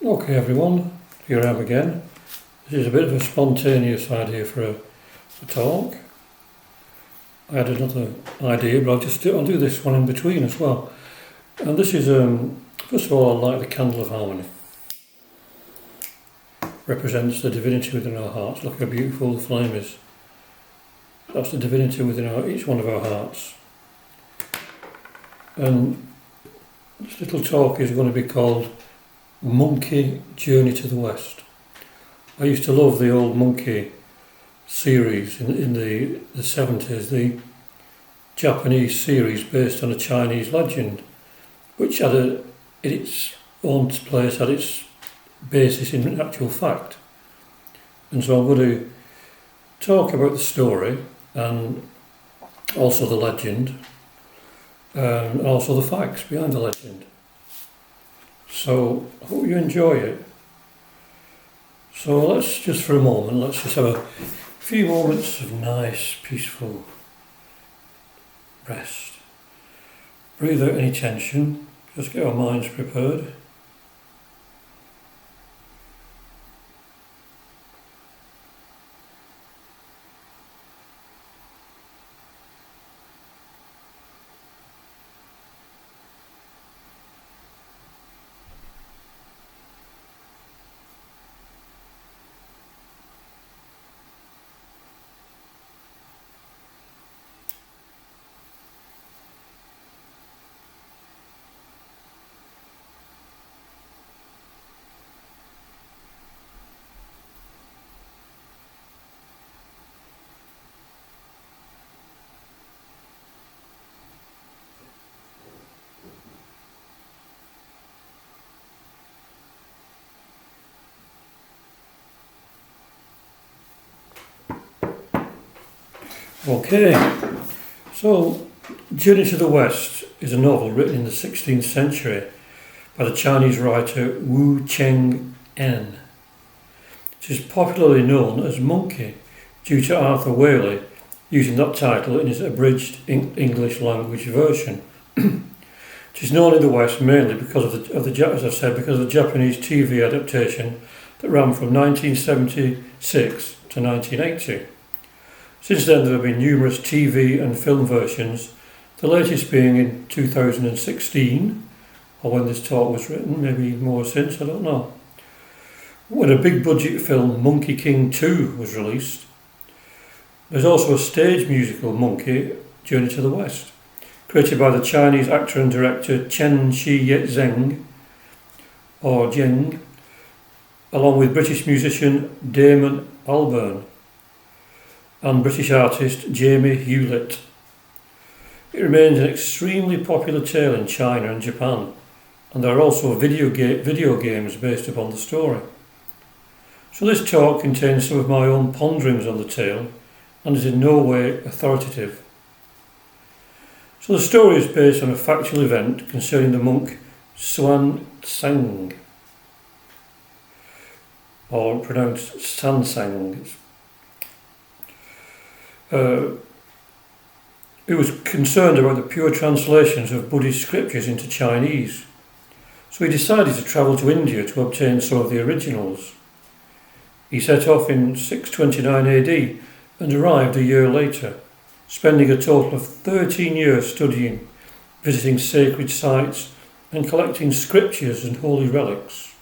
Okay everyone, here I am again. This is a bit of a spontaneous idea for a talk. I had another idea, but I'll do this one in between as well. And this is, first of all, I like the candle of harmony. Represents the divinity within our hearts. Look how beautiful the flame is. That's the divinity within each one of our hearts. And this little talk is going to be called Monkey Journey to the West. I used to love the old Monkey series in the 70s, the Japanese series based on a Chinese legend, which had in its own place had its basis in actual fact. And so I'm going to talk about the story and also the legend and also the facts behind the legend. So I hope you enjoy it. So let's just for a moment, let's just have a few moments of nice, peaceful rest. Breathe out any tension, just get our minds prepared. Okay, so Journey to the West is a novel written in the 16th century by the Chinese writer Wu Cheng'en. It is popularly known as Monkey due to Arthur Waley using that title in his abridged English language version. It is known in the West mainly because of the Japanese TV adaptation that ran from 1976 to 1980. Since then there have been numerous TV and film versions, the latest being in 2016, or when this talk was written, maybe more since, I don't know, when a big budget film, Monkey King 2, was released. There's also a stage musical, Monkey Journey to the West, created by the Chinese actor and director Chen Zheng, or Zheng, along with British musician Damon Albarn and British artist Jamie Hewlett. It remains an extremely popular tale in China and Japan, and there are also video games based upon the story. So this talk contains some of my own ponderings on the tale and is in no way authoritative. So the story is based on a factual event concerning the monk Xuan Zang, or pronounced Sansang, who was concerned about the pure translations of Buddhist scriptures into Chinese. So he decided to travel to India to obtain some of the originals. He set off in 629 AD and arrived a year later, spending a total of 13 years studying, visiting sacred sites and collecting scriptures and holy relics.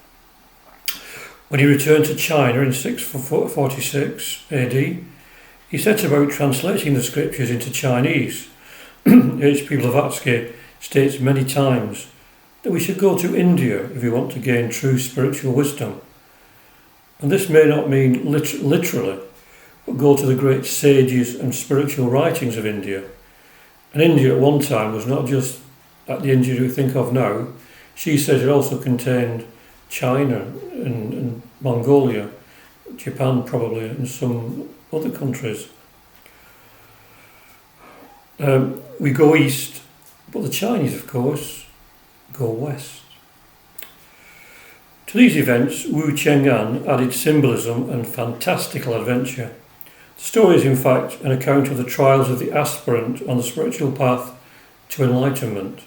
When he returned to China in 646 AD, he set about translating the scriptures into Chinese. H.P. Blavatsky states many times that we should go to India if we want to gain true spiritual wisdom. And this may not mean literally, but go to the great sages and spiritual writings of India. And India at one time was not just like the India we think of now. She says it also contained China and Mongolia, Japan probably, and some other countries. We go east, but the Chinese, of course, go west. To these events, Wu Cheng'en added symbolism and fantastical adventure. The story is in fact an account of the trials of the aspirant on the spiritual path to enlightenment.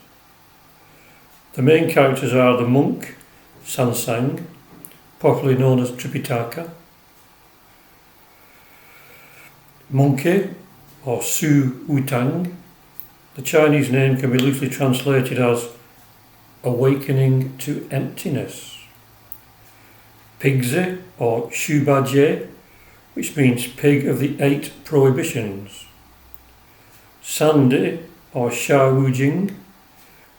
The main characters are the monk, Sansang, popularly known as Tripitaka. Monkey, or Su Wutang. The Chinese name can be loosely translated as awakening to emptiness. Pigsy, or Shubajie, which means pig of the 8 prohibitions. Sandy, or Sha Wujing,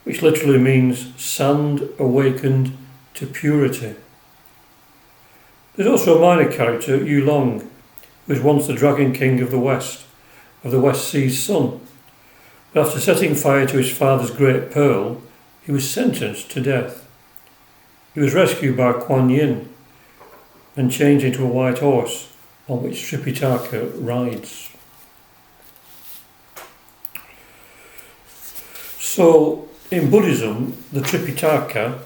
which literally means sand awakened to purity. There's also a minor character, Yu Long, who was once the Dragon King of the West Sea's son. But after setting fire to his father's great pearl, he was sentenced to death. He was rescued by Kuan Yin and changed into a white horse on which Tripitaka rides. So, in Buddhism, the Tripitaka,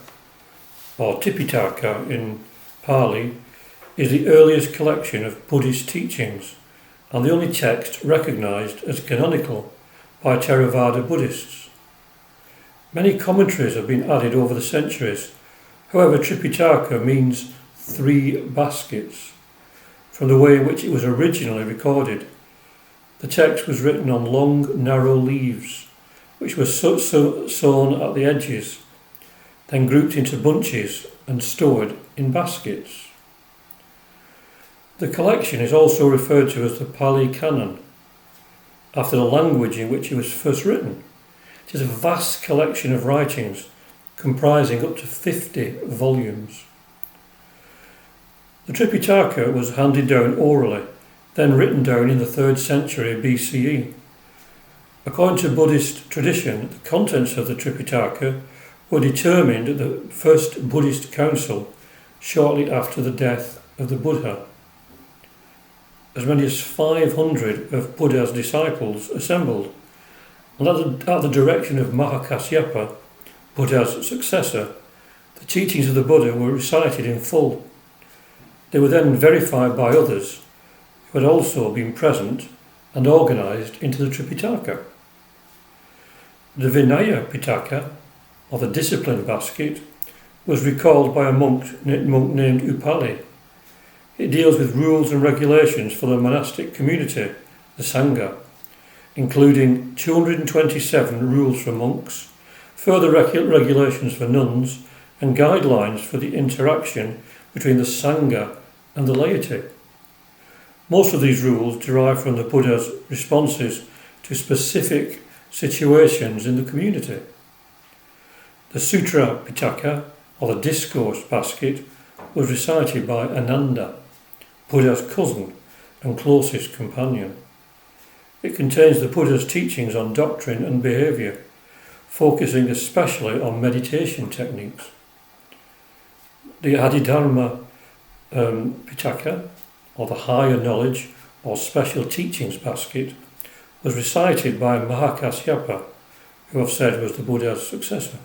or Tipitaka in Pali, is the earliest collection of Buddhist teachings and the only text recognised as canonical by Theravada Buddhists. Many commentaries have been added over the centuries. However, Tripitaka means 3 baskets, from the way in which it was originally recorded. The text was written on long, narrow leaves, which were sewn at the edges, then grouped into bunches and stored in baskets. The collection is also referred to as the Pali Canon, after the language in which it was first written. It is a vast collection of writings comprising up to 50 volumes. The Tripitaka was handed down orally, then written down in the 3rd century BCE. According to Buddhist tradition, the contents of the Tripitaka were determined at the first Buddhist council shortly after the death of the Buddha. As many as 500 of Buddha's disciples assembled, and at the direction of Mahakasyapa, Buddha's successor, the teachings of the Buddha were recited in full. They were then verified by others who had also been present and organised into the Tripitaka. The Vinaya Pitaka, or the discipline basket, was recalled by a monk named Upali. It deals with rules and regulations for the monastic community, the Sangha, including 227 rules for monks, further regulations for nuns, and guidelines for the interaction between the Sangha and the laity. Most of these rules derive from the Buddha's responses to specific situations in the community. The Sutra Pitaka, or the discourse basket, was recited by Ananda, Buddha's cousin and closest companion. It contains the Buddha's teachings on doctrine and behaviour, focusing especially on meditation techniques. The Adhidharma Pitaka, or the higher knowledge or special teachings basket, was recited by Mahakasyapa, who I've said was the Buddha's successor.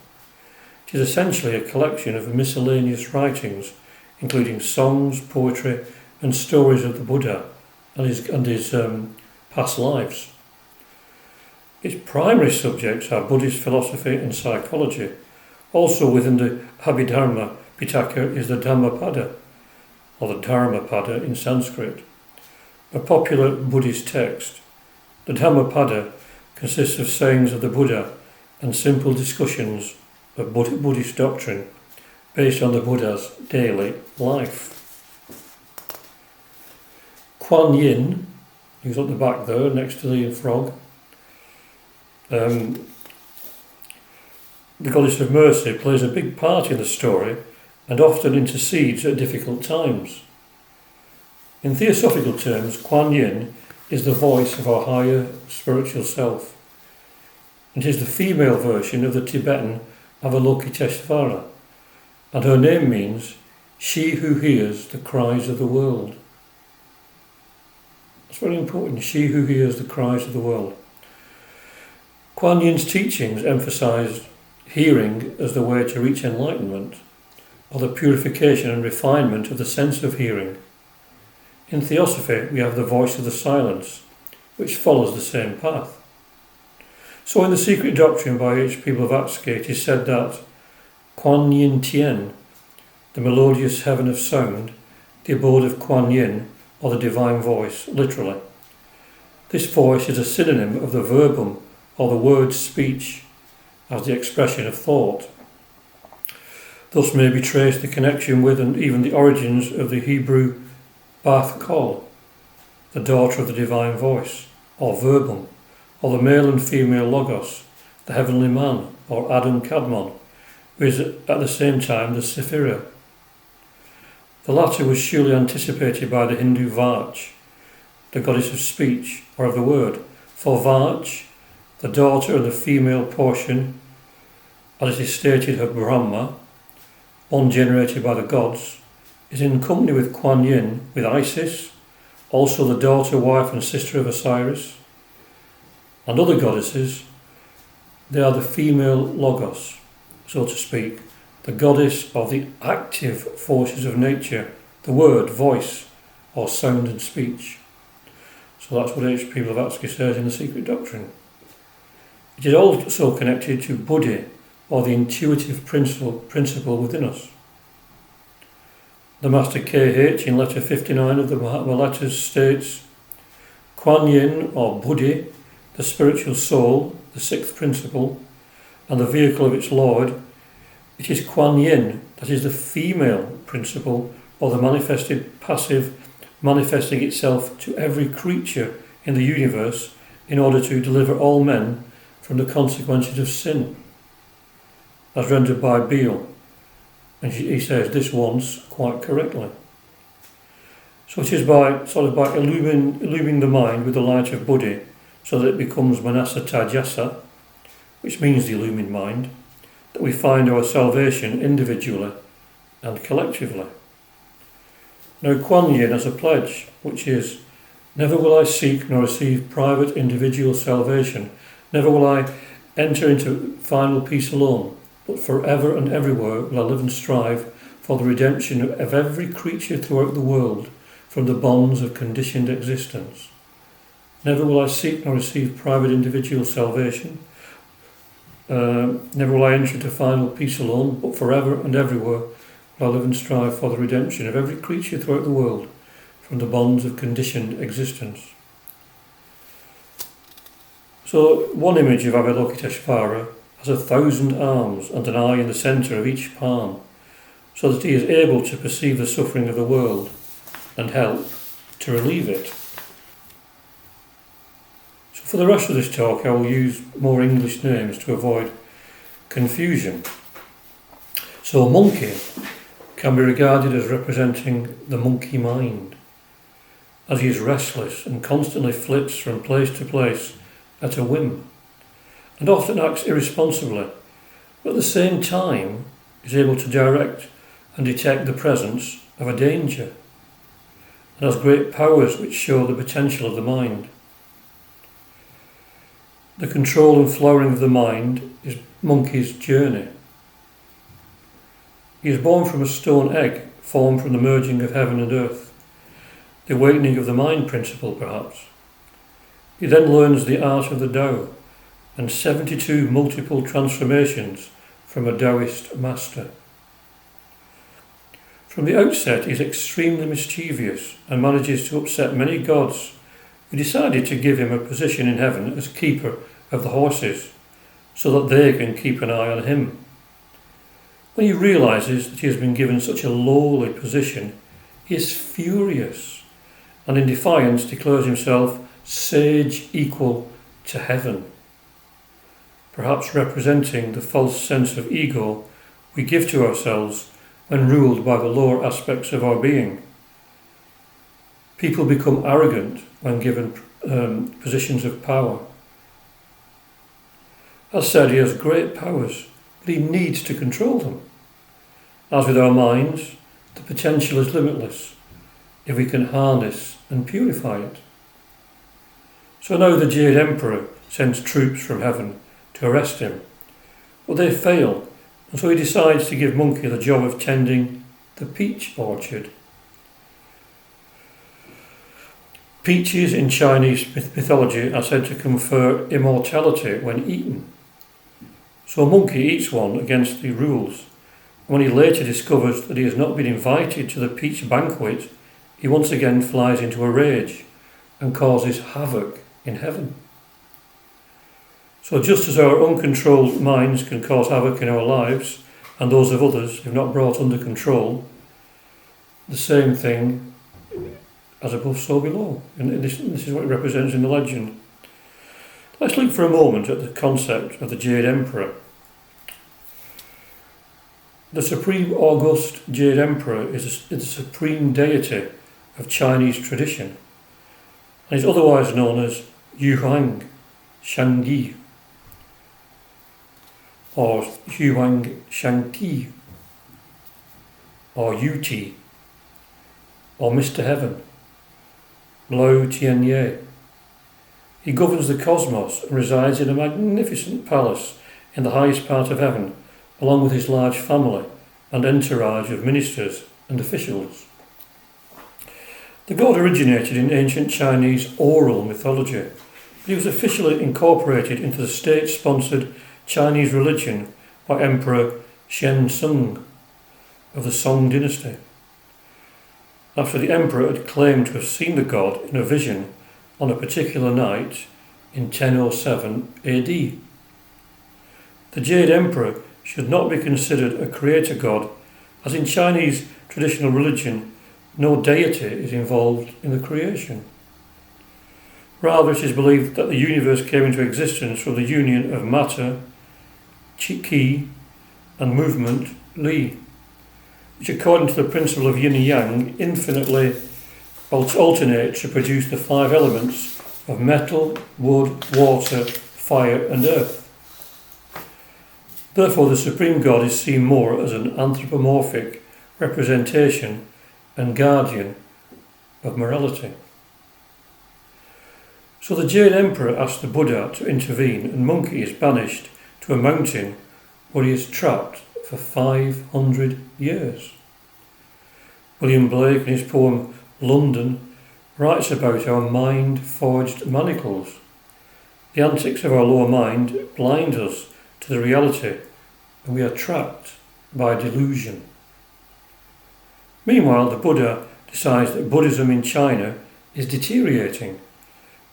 It is essentially a collection of miscellaneous writings, including songs, poetry, and stories of the Buddha and his past lives. Its primary subjects are Buddhist philosophy and psychology. Also within the Abhidharma Pitaka is the Dhammapada, or the Dharmapada in Sanskrit, a popular Buddhist text. The Dhammapada consists of sayings of the Buddha and simple discussions of Buddhist doctrine based on the Buddha's daily life. Kuan Yin, who's up the back there next to the frog, the goddess of mercy, plays a big part in the story and often intercedes at difficult times. In theosophical terms, Kuan Yin is the voice of our higher spiritual self. It is the female version of the Tibetan Avalokiteshvara, and her name means she who hears the cries of the world. That's very important, she who hears the cries of the world. Kuan Yin's teachings emphasised hearing as the way to reach enlightenment, or the purification and refinement of the sense of hearing. In theosophy, we have the voice of the silence, which follows the same path. So in The Secret Doctrine by H.P. Blavatsky, it is said that Kuan Yin Tien, the melodious heaven of sound, the abode of Kuan Yin, or the divine voice, literally. This voice is a synonym of the verbum, or the word speech, as the expression of thought. Thus may be traced the connection with and even the origins of the Hebrew Bath Kol, the daughter of the divine voice, or verbum, or the male and female logos, the heavenly man, or Adam Kadmon, who is at the same time the Sephira. The latter was surely anticipated by the Hindu Vach, the goddess of speech, or of the word, for Vach, the daughter and the female portion, as it is stated of Brahma, one generated by the gods, is in company with Kuan Yin, with Isis, also the daughter, wife and sister of Osiris, and other goddesses. They are the female logos, so to speak, the goddess of the active forces of nature, the word, voice, or sound and speech. So that's what H.P. Blavatsky says in The Secret Doctrine. It is also connected to Buddhi, or the intuitive principle within us. The Master K.H. in letter 59 of the Mahatma Letters states, Kuan Yin, or Buddhi, the spiritual soul, the sixth principle, and the vehicle of its Lord, it is Kuan Yin that is the female principle, or the manifested passive, manifesting itself to every creature in the universe in order to deliver all men from the consequences of sin, as rendered by Beale, and he says this once quite correctly. So it is by illumining the mind with the light of Buddhi, so that it becomes Manasa Tajasa, which means the illumined mind, that we find our salvation individually and collectively. Now Kuan Yin has a pledge, which is, never will I seek nor receive private individual salvation, never will I enter into final peace alone, but forever and everywhere will I live and strive for the redemption of every creature throughout the world from the bonds of conditioned existence. Never will I seek nor receive private individual salvation, never will I enter into final peace alone, but forever and everywhere will I live and strive for the redemption of every creature throughout the world from the bonds of conditioned existence. So one image of Avalokiteshvara has 1,000 arms and an eye in the centre of each palm, so that he is able to perceive the suffering of the world and help to relieve it. So for the rest of this talk I will use more English names to avoid confusion. So a monkey can be regarded as representing the monkey mind, as he is restless and constantly flits from place to place at a whim, and often acts irresponsibly, but at the same time is able to direct and detect the presence of a danger, and has great powers which show the potential of the mind. The control and flowering of the mind is monkey's journey. He is born from a stone egg formed from the merging of heaven and earth, the awakening of the mind principle perhaps. He then learns the art of the Tao and 72 multiple transformations from a Taoist master. From the outset he is extremely mischievous and manages to upset many gods who decided to give him a position in heaven as keeper of the horses, so that they can keep an eye on him. When he realises that he has been given such a lowly position, he is furious and in defiance declares himself sage equal to heaven, perhaps representing the false sense of ego we give to ourselves when ruled by the lower aspects of our being. People become arrogant when given positions of power. As said, he has great powers, but he needs to control them. As with our minds, the potential is limitless if we can harness and purify it. So now the Jade Emperor sends troops from heaven to arrest him, but they fail, and so he decides to give Monkey the job of tending the peach orchard. Peaches in Chinese mythology are said to confer immortality when eaten. So a monkey eats one against the rules, When he later discovers that he has not been invited to the peach banquet, he once again flies into a rage and causes havoc in heaven. So just as our uncontrolled minds can cause havoc in our lives and those of others if not brought under control, the same thing as above so below. And this is what it represents in the legend. Let's look for a moment at the concept of the Jade Emperor. The Supreme August Jade Emperor is the supreme deity of Chinese tradition and is otherwise known as Yuhuang Shangyi or Yuhuang Shangti or Yuti or Mr. Heaven, Lo Tianye. He governs the cosmos and resides in a magnificent palace in the highest part of heaven, along with his large family and entourage of ministers and officials. The god originated in ancient Chinese oral mythology, but he was officially incorporated into the state-sponsored Chinese religion by Emperor Shenzong of the Song dynasty, after the emperor had claimed to have seen the god in a vision on a particular night in 1007 AD. The Jade Emperor should not be considered a creator god, as in Chinese traditional religion no deity is involved in the creation. Rather, it is believed that the universe came into existence from the union of matter, qi, and movement, li, which according to the principle of yin and yang infinitely alternates to produce the 5 elements of metal, wood, water, fire and earth. Therefore, the Supreme God is seen more as an anthropomorphic representation and guardian of morality. So the Jade Emperor asks the Buddha to intervene, and Monkey is banished to a mountain where he is trapped for 500 years. William Blake, in his poem London, writes about our mind-forged manacles. The antics of our lower mind blind us to the reality, and we are trapped by delusion. Meanwhile, the Buddha decides that Buddhism in China is deteriorating,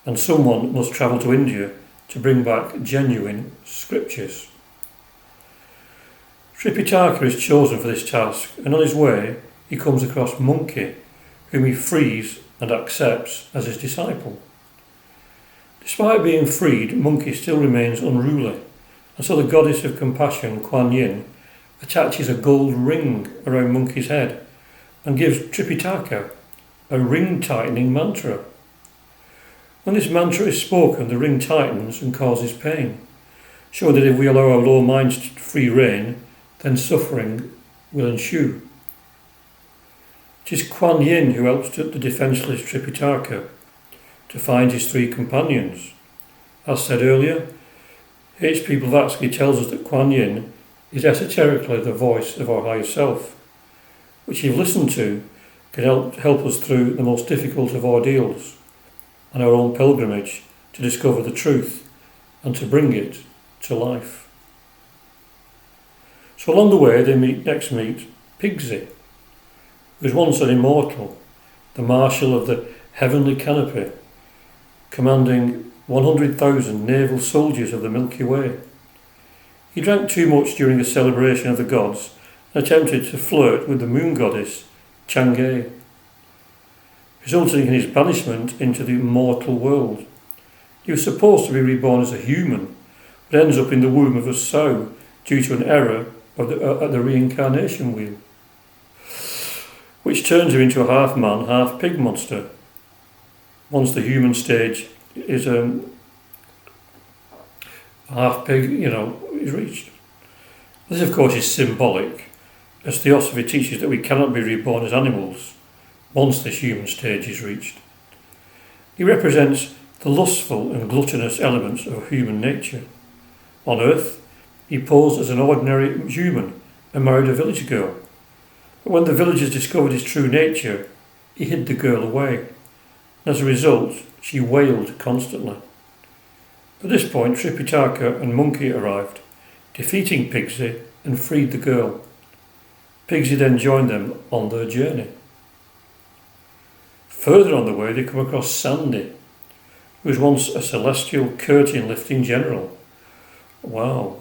and someone must travel to India to bring back genuine scriptures. Tripitaka is chosen for this task, and on his way he comes across Monkey, whom he frees and accepts as his disciple. Despite being freed, Monkey still remains unruly, and so the goddess of compassion, Kuan Yin, attaches a gold ring around Monkey's head and gives Tripitaka a ring-tightening mantra. When this mantra is spoken, the ring tightens and causes pain, showing that if we allow our lower minds free rein, then suffering will ensue. It is Kuan Yin who helps the defenceless Tripitaka to find his 3 companions. As said earlier, H.P. Blavatsky tells us that Kuan Yin is esoterically the voice of our higher self, which if listened to can help us through the most difficult of ordeals on our own pilgrimage to discover the truth and to bring it to life. So along the way they next meet Pigsy, who was once an immortal, the marshal of the heavenly canopy, commanding 100,000 naval soldiers of the Milky Way. He drank too much during a celebration of the gods and attempted to flirt with the moon goddess Chang'e, resulting in his banishment into the mortal world. He was supposed to be reborn as a human, but ends up in the womb of a sow due to an error at the reincarnation wheel, which turns him into a half-man, half-pig monster once the human stage is half-pig, is reached. This, of course, is symbolic, as Theosophy teaches that we cannot be reborn as animals once this human stage is reached. He represents the lustful and gluttonous elements of human nature. On Earth, he posed as an ordinary human and married a village girl. But when the villagers discovered his true nature, he hid the girl away. And as a result, she wailed constantly. At this point, Tripitaka and Monkey arrived, defeating Pigsy and freed the girl. Pigsy then joined them on their journey. Further on the way they come across Sandy, who was once a celestial curtain lifting general. Wow,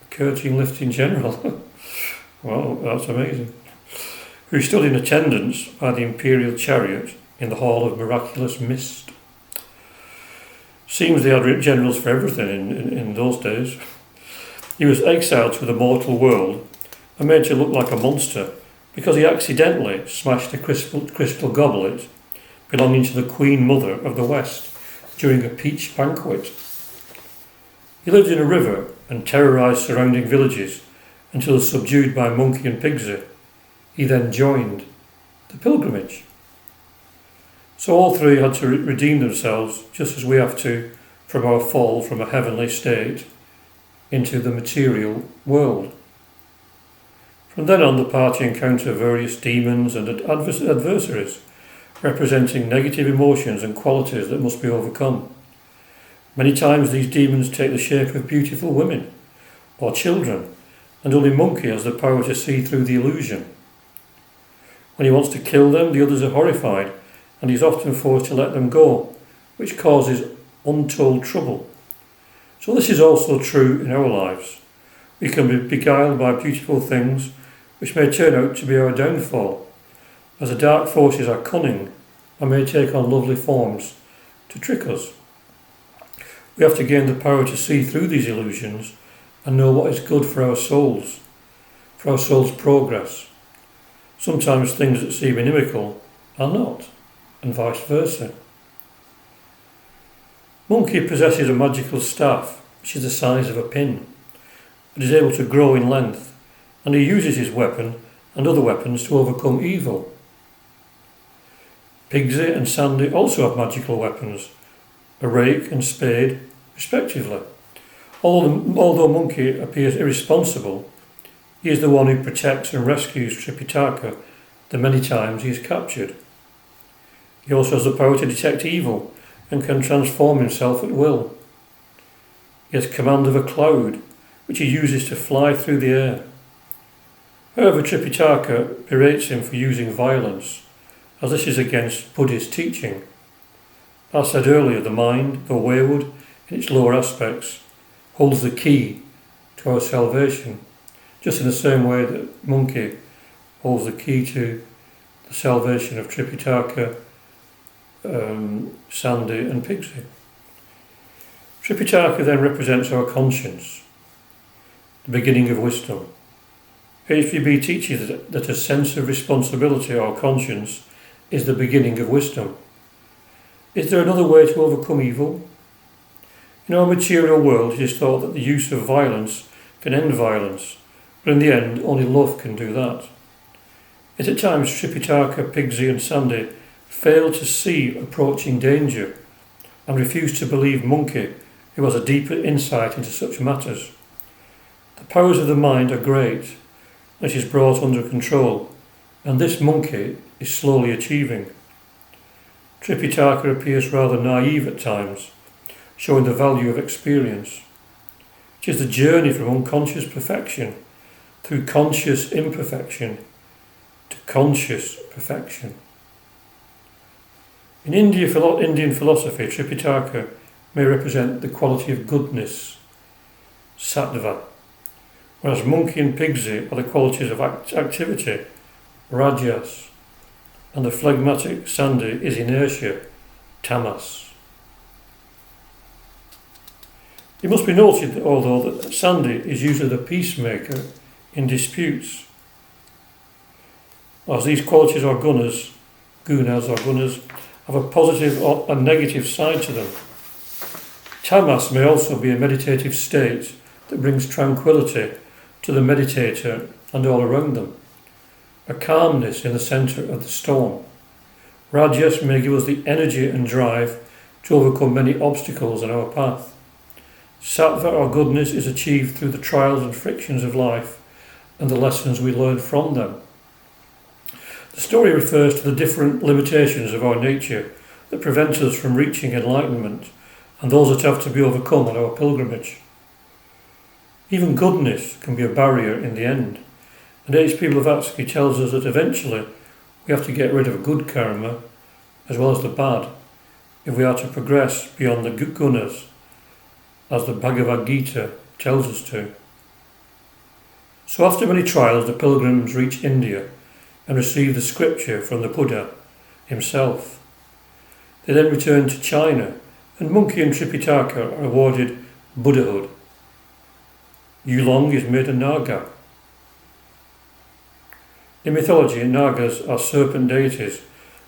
a curtain lifting general. Wow, that's amazing. Who stood in attendance by the imperial chariot in the Hall of Miraculous Mist. Seems they had generals for everything in those days. He was exiled to the mortal world and made to look like a monster because he accidentally smashed a crystal goblet belonging to the Queen Mother of the West during a peach banquet. He lived in a river and terrorised surrounding villages until subdued by Monkey and Pigsy. He then joined the pilgrimage. So all three had to redeem themselves just as we have to from our fall from a heavenly state into the material world. From then on, the party encounter various demons and adversaries, representing negative emotions and qualities that must be overcome. Many times these demons take the shape of beautiful women or children, and only Monkey has the power to see through the illusion. When he wants to kill them, the others are horrified, and he is often forced to let them go, which causes untold trouble. So this is also true in our lives. We can be beguiled by beautiful things which may turn out to be our downfall, as the dark forces are cunning and may take on lovely forms to trick us. We have to gain the power to see through these illusions and know what is good for our soul's progress. Sometimes things that seem inimical are not, and vice versa. Monkey possesses a magical staff which is the size of a pin, but is able to grow in length, and he uses his weapon and other weapons to overcome evil. Pigsy and Sandy also have magical weapons, a rake and spade respectively. Although Monkey appears irresponsible, he is the one who protects and rescues Tripitaka the many times he is captured. He also has the power to detect evil and can transform himself at will. He has command of a cloud, which he uses to fly through the air. However, Tripitaka berates him for using violence, as this is against Buddhist teaching. As said earlier, the mind, though wayward in its lower aspects, holds the key to our salvation, just in the same way that Monkey holds the key to the salvation of Tripitaka, Sandy and Pigsy. Tripitaka then represents our conscience, the beginning of wisdom. HVB teaches that a sense of responsibility or conscience is the beginning of wisdom. Is there another way to overcome evil? In our material world, it is thought that the use of violence can end violence, but in the end, only love can do that. Yet at times, Tripitaka, Pigsy and Sandy fail to see approaching danger and refuse to believe Monkey, who has a deeper insight into such matters. The powers of the mind are great, and it is brought under control, and this Monkey is slowly achieving. Tripitaka appears rather naive at times, showing the value of experience. It is the journey from unconscious perfection through conscious imperfection to conscious perfection. In Indian philosophy, Tripitaka may represent the quality of goodness, sattva, whereas Monkey and Pigsy are the qualities of activity, rajas, and the phlegmatic Sandy is inertia, tamas. It must be noted, although, that Sandy is usually the peacemaker in disputes, as these qualities or gunas have a positive and negative side to them. Tamas may also be a meditative state that brings tranquility to the meditator and all around them, a calmness in the centre of the storm. Rajas may give us the energy and drive to overcome many obstacles on our path. Sattva or goodness is achieved through the trials and frictions of life and the lessons we learn from them. The story refers to the different limitations of our nature that prevent us from reaching enlightenment and those that have to be overcome on our pilgrimage. Even goodness can be a barrier in the end, And H.P. Blavatsky tells us that eventually we have to get rid of good karma as well as the bad if we are to progress beyond the gunas, as the Bhagavad Gita tells us to. So after many trials, the pilgrims reach India and receive the scripture from the Buddha himself. They then return to China, and Monkey and Tripitaka are awarded Buddhahood. Yulong is made a Naga. In mythology, Nagas are serpent deities,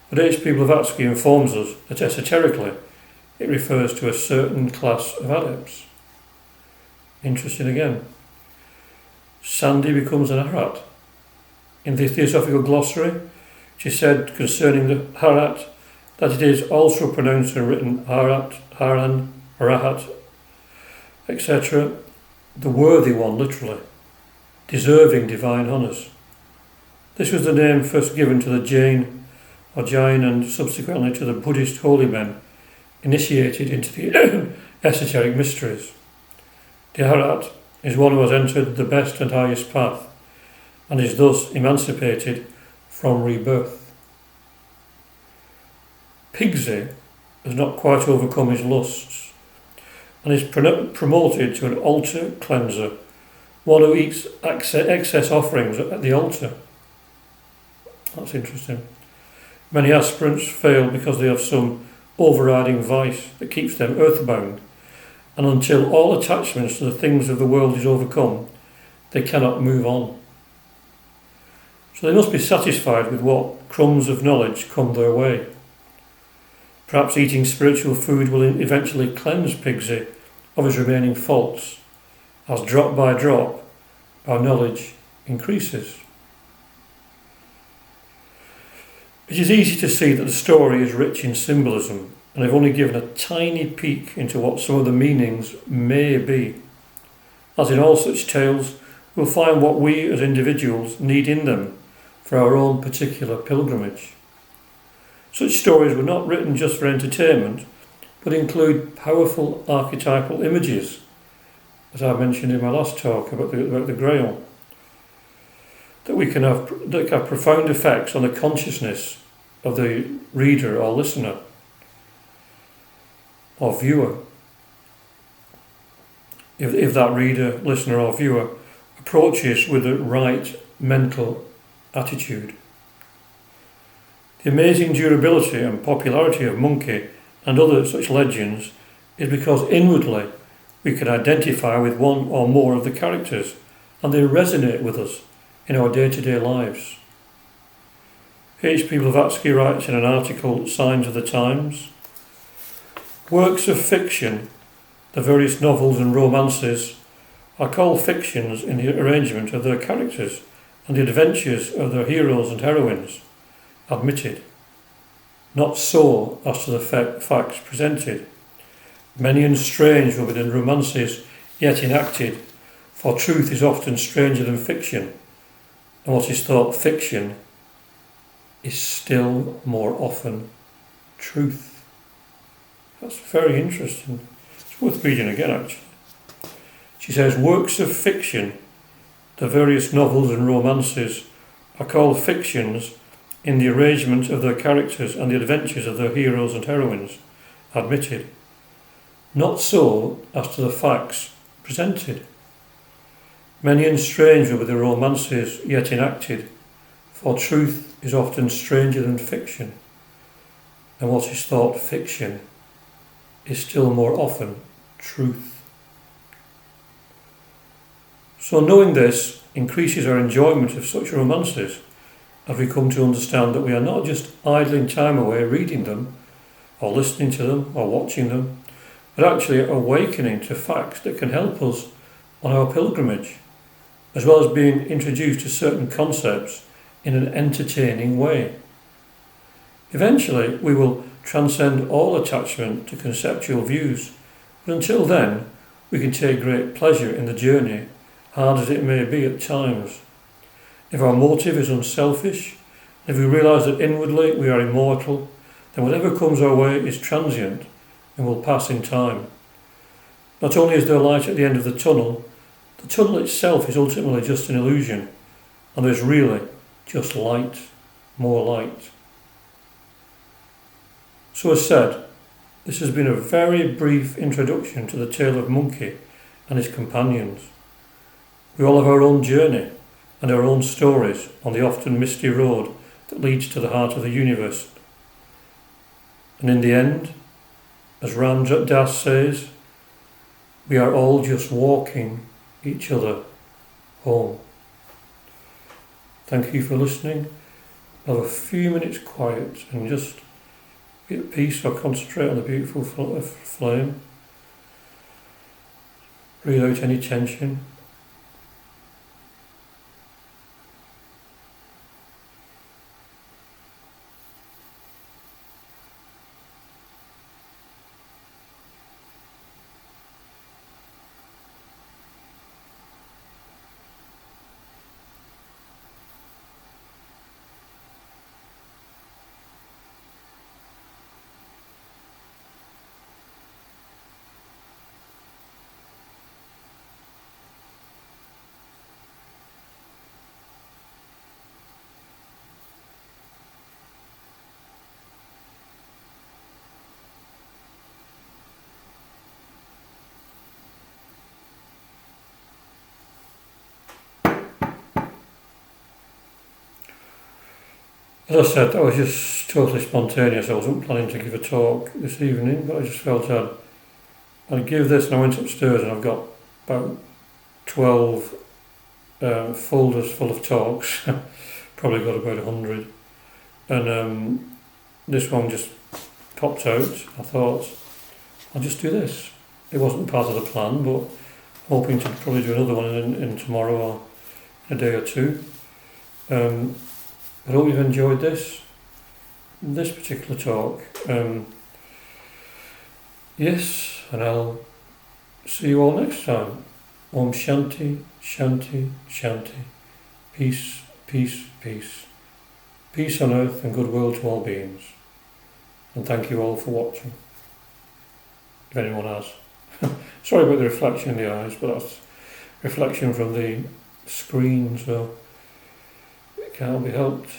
but H.P. Blavatsky informs us that esoterically it refers to a certain class of adepts. Interesting again. Sandy becomes an Arhat. In the Theosophical Glossary, it is said concerning the Arhat that it is also pronounced and written Arhat, Haran, Arahat, etc., the worthy one literally, deserving divine honours. This was the name first given to the Jain and subsequently to the Buddhist holy men initiated into the esoteric mysteries. The Arhat is one who has entered the best and highest path and is thus emancipated from rebirth. Pigsy has not quite overcome his lusts and is promoted to an altar cleanser, one who eats excess offerings at the altar. That's interesting. Many aspirants fail because they have some overriding vice that keeps them earthbound, and until all attachments to the things of the world is overcome, they cannot move on. So they must be satisfied with what crumbs of knowledge come their way. Perhaps eating spiritual food will eventually cleanse Pigsy of his remaining faults, as drop by drop our knowledge increases. It is easy to see that the story is rich in symbolism, and I've only given a tiny peek into what some of the meanings may be. As in all such tales, we'll find what we as individuals need in them for our own particular pilgrimage. Such stories were not written just for entertainment, but include powerful archetypal images, as I mentioned in my last talk about the Grail, that have profound effects on the consciousness of the reader or listener or viewer. If that reader, listener or viewer approaches with the right mental attitude. The amazing durability and popularity of Monkey and other such legends is because inwardly we can identify with one or more of the characters and they resonate with us in our day-to-day lives. H.P. Blavatsky writes in an article, Signs of the Times, works of fiction, the various novels and romances, are called fictions in the arrangement of their characters and the adventures of their heroes and heroines, admitted. Not so as to the facts presented. Many and strange will be the romances yet enacted, for truth is often stranger than fiction, and what is thought fiction is still more often truth. That's very interesting. It's worth reading again, actually. She says, works of fiction, the various novels and romances, are called fictions in the arrangement of their characters and the adventures of their heroes and heroines, admitted. Not so as to the facts presented. Many and strange will be the romances yet enacted, for truth is often stranger than fiction, and what is thought fiction is still more often truth. So knowing this increases our enjoyment of such romances as we come to understand that we are not just idling time away reading them, or listening to them, or watching them, but actually awakening to facts that can help us on our pilgrimage, as well as being introduced to certain concepts in an entertaining way. Eventually, we will transcend all attachment to conceptual views, but until then, we can take great pleasure in the journey, hard as it may be at times. If our motive is unselfish, if we realise that inwardly we are immortal, then whatever comes our way is transient and will pass in time. Not only is there light at the end of the tunnel itself is ultimately just an illusion, and there's really just light, more light. So as said, this has been a very brief introduction to the tale of Monkey and his companions. We all have our own journey and our own stories on the often misty road that leads to the heart of the universe. And in the end, as Ram Das says, we are all just walking each other home. Thank you for listening. Have a few minutes quiet and just be at peace or concentrate on the beautiful flame. Breathe out any tension. As I said, that was just totally spontaneous. I wasn't planning to give a talk this evening, but I just felt I'd give this, and I went upstairs and I've got about 12 folders full of talks. Probably got about 100. And this one just popped out. I thought, I'll just do this. It wasn't part of the plan, but hoping to probably do another one in tomorrow or a day or two. I hope you've enjoyed this particular talk. Yes, and I'll see you all next time. Om Shanti, Shanti, Shanti. Peace, peace, peace. Peace on earth and goodwill to all beings. And thank you all for watching. If anyone has. Sorry about the reflection in the eyes, but that's reflection from the screen, so it can't be helped.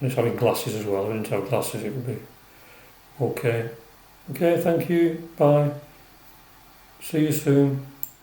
And it's having glasses as well. If I didn't have glasses, it would be okay. Okay, thank you. Bye. See you soon.